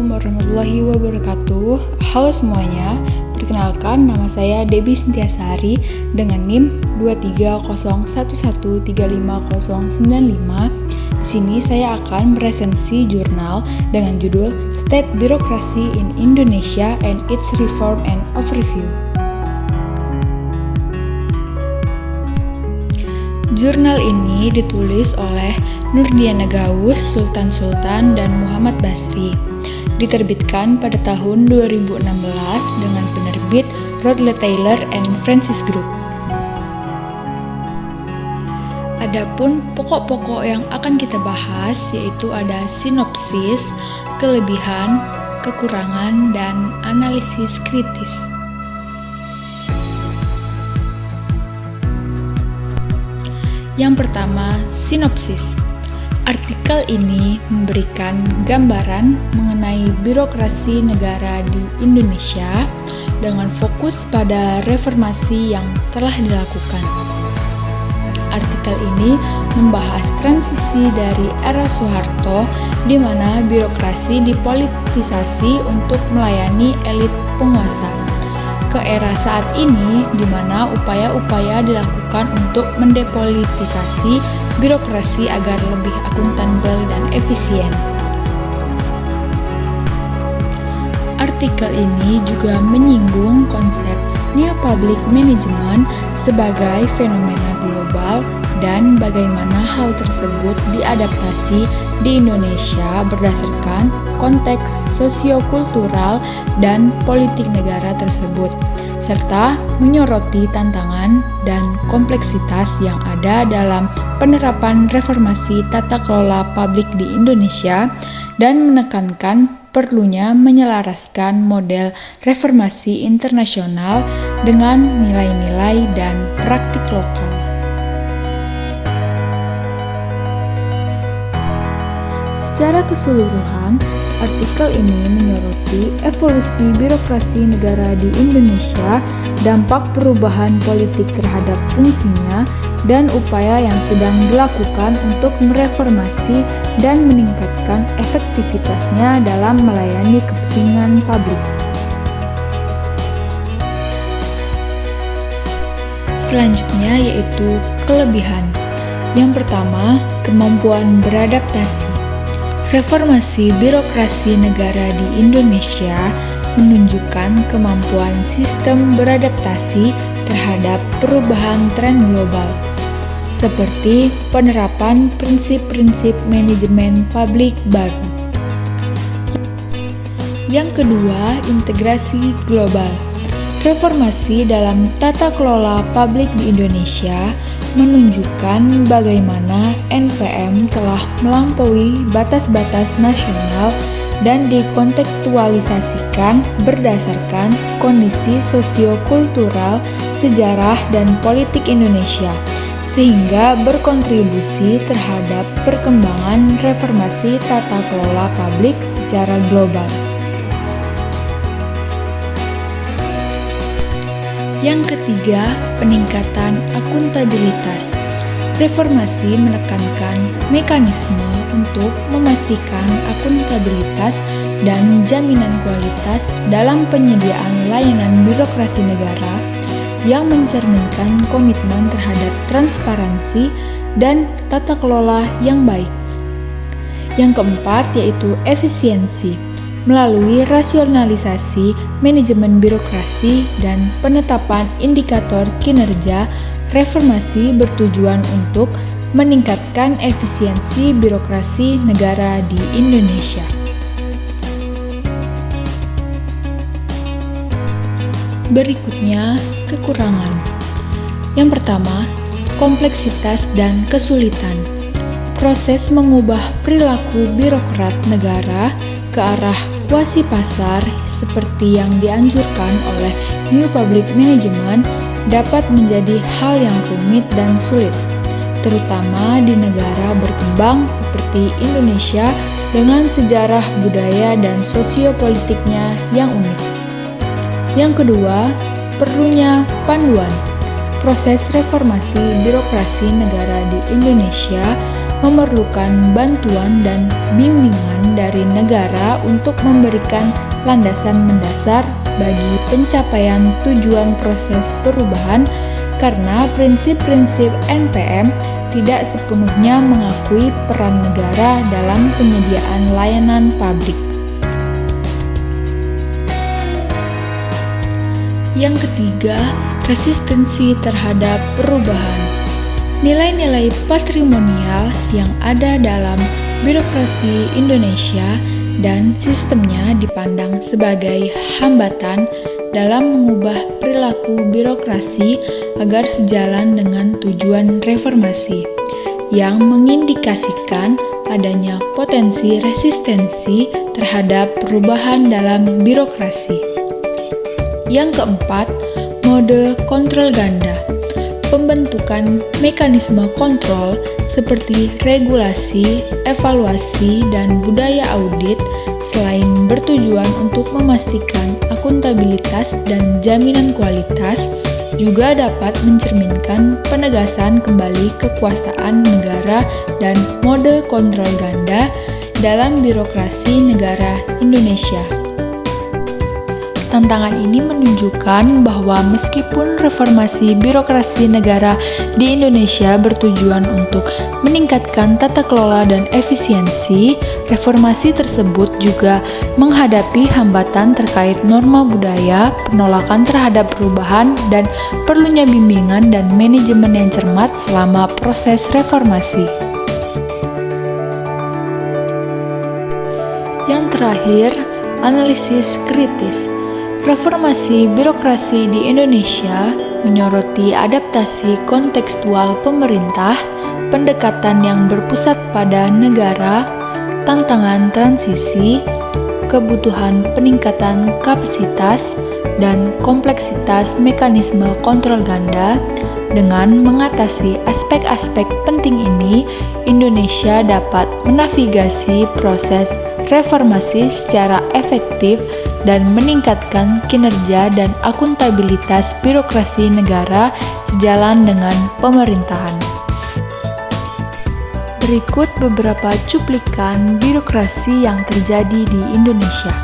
Assalamualaikum warahmatullahi wabarakatuh. Halo semuanya, perkenalkan nama saya Debbie Sintiasari dengan NIM 23011355095. Di sini saya akan meresensi jurnal dengan judul State Bureaucracy in Indonesia and its Reform and Overview. Jurnal ini ditulis oleh Nurdiana Gaus, Sultan, dan Muhammad Basri. Diterbitkan pada tahun 2016 dengan penerbit Routledge Taylor and Francis Group. Adapun pokok-pokok yang akan kita bahas yaitu ada sinopsis, kelebihan, kekurangan, dan analisis kritis. Yang pertama, sinopsis. Artikel ini memberikan gambaran mengenai birokrasi negara di Indonesia dengan fokus pada reformasi yang telah dilakukan. Artikel ini membahas transisi dari era Soeharto di mana birokrasi dipolitisasi untuk melayani elit penguasa, ke era saat ini di mana upaya-upaya dilakukan untuk mendepolitisasi birokrasi agar lebih akuntabel dan efisien. Artikel ini juga menyinggung konsep New Public Management sebagai fenomena global dan bagaimana hal tersebut diadaptasi di Indonesia berdasarkan konteks sosio-kultural dan politik negara tersebut, serta menyoroti tantangan dan kompleksitas yang ada dalam penerapan reformasi tata kelola publik di Indonesia dan menekankan perlunya menyelaraskan model reformasi internasional dengan nilai-nilai dan praktik lokal. Secara keseluruhan, artikel ini menyoroti evolusi birokrasi negara di Indonesia, dampak perubahan politik terhadap fungsinya, dan upaya yang sedang dilakukan untuk mereformasi dan meningkatkan efektivitasnya dalam melayani kepentingan publik. Selanjutnya yaitu kelebihan. Yang pertama, kemampuan beradaptasi. Reformasi birokrasi negara di Indonesia menunjukkan kemampuan sistem beradaptasi terhadap perubahan tren global, seperti penerapan prinsip-prinsip manajemen publik baru. Yang kedua, integrasi global. Reformasi dalam tata kelola publik di Indonesia menunjukkan bagaimana NPM telah melampaui batas-batas nasional dan dikontekstualisasikan berdasarkan kondisi sosio-kultural, sejarah, dan politik Indonesia, sehingga berkontribusi terhadap perkembangan reformasi tata kelola publik secara global. Yang ketiga, peningkatan akuntabilitas. Reformasi menekankan mekanisme untuk memastikan akuntabilitas dan jaminan kualitas dalam penyediaan layanan birokrasi negara yang mencerminkan komitmen terhadap transparansi dan tata kelola yang baik. Yang keempat yaitu efisiensi. Melalui rasionalisasi manajemen birokrasi dan penetapan indikator kinerja, reformasi bertujuan untuk meningkatkan efisiensi birokrasi negara di Indonesia. Berikutnya, kekurangan. Yang pertama, kompleksitas dan kesulitan. Proses mengubah perilaku birokrat negara ke arah kuasi pasar seperti yang dianjurkan oleh New Public Management dapat menjadi hal yang rumit dan sulit, terutama di negara berkembang seperti Indonesia dengan sejarah budaya dan sosiopolitiknya yang unik. Yang kedua, perlunya panduan. Proses reformasi birokrasi negara di Indonesia memerlukan bantuan dan bimbingan dari negara untuk memberikan landasan mendasar bagi pencapaian tujuan proses perubahan, karena prinsip-prinsip NPM tidak sepenuhnya mengakui peran negara dalam penyediaan layanan publik. Yang ketiga, resistensi terhadap perubahan. Nilai-nilai patrimonial yang ada dalam birokrasi Indonesia dan sistemnya dipandang sebagai hambatan dalam mengubah perilaku birokrasi agar sejalan dengan tujuan reformasi, yang mengindikasikan adanya potensi resistensi terhadap perubahan dalam birokrasi. Yang keempat, mode kontrol ganda. Pembentukan mekanisme kontrol seperti regulasi, evaluasi, dan budaya audit selain bertujuan untuk memastikan akuntabilitas dan jaminan kualitas, juga dapat mencerminkan penegasan kembali kekuasaan negara dan mode kontrol ganda dalam birokrasi negara Indonesia. Tantangan ini menunjukkan bahwa meskipun reformasi birokrasi negara di Indonesia bertujuan untuk meningkatkan tata kelola dan efisiensi, reformasi tersebut juga menghadapi hambatan terkait norma budaya, penolakan terhadap perubahan, dan perlunya bimbingan dan manajemen yang cermat selama proses reformasi. Yang terakhir, analisis kritis. Reformasi birokrasi di Indonesia menyoroti adaptasi kontekstual pemerintah, pendekatan yang berpusat pada negara, tantangan transisi, kebutuhan peningkatan kapasitas, dan kompleksitas mekanisme kontrol ganda. Dengan mengatasi aspek-aspek penting ini, Indonesia dapat menavigasi proses reformasi secara efektif dan meningkatkan kinerja dan akuntabilitas birokrasi negara sejalan dengan pemerintahan. Berikut beberapa cuplikan birokrasi yang terjadi di Indonesia.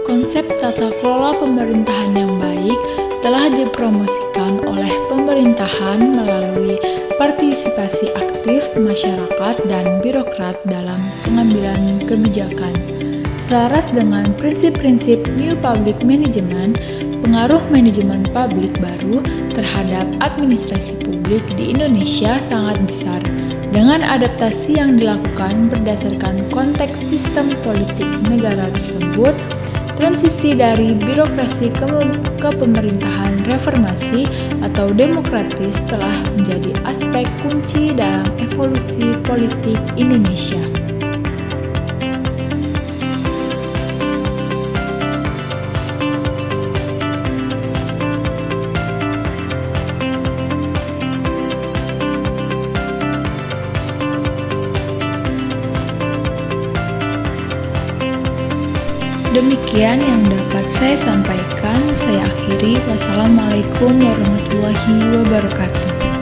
Konsep tata kelola pemerintahan yang baik telah dipromosikan oleh pemerintahan melalui partisipasi aktif masyarakat dan birokrat dalam pengambilan kebijakan. Selaras dengan prinsip-prinsip New Public Management, pengaruh manajemen publik baru terhadap administrasi publik di Indonesia sangat besar. Dengan adaptasi yang dilakukan berdasarkan konteks sistem politik negara tersebut, transisi dari birokrasi ke pemerintahan reformasi atau demokratis telah menjadi aspek kunci dalam evolusi politik Indonesia. Demikian yang dapat saya sampaikan. Saya akhiri. Wassalamualaikum warahmatullahi wabarakatuh.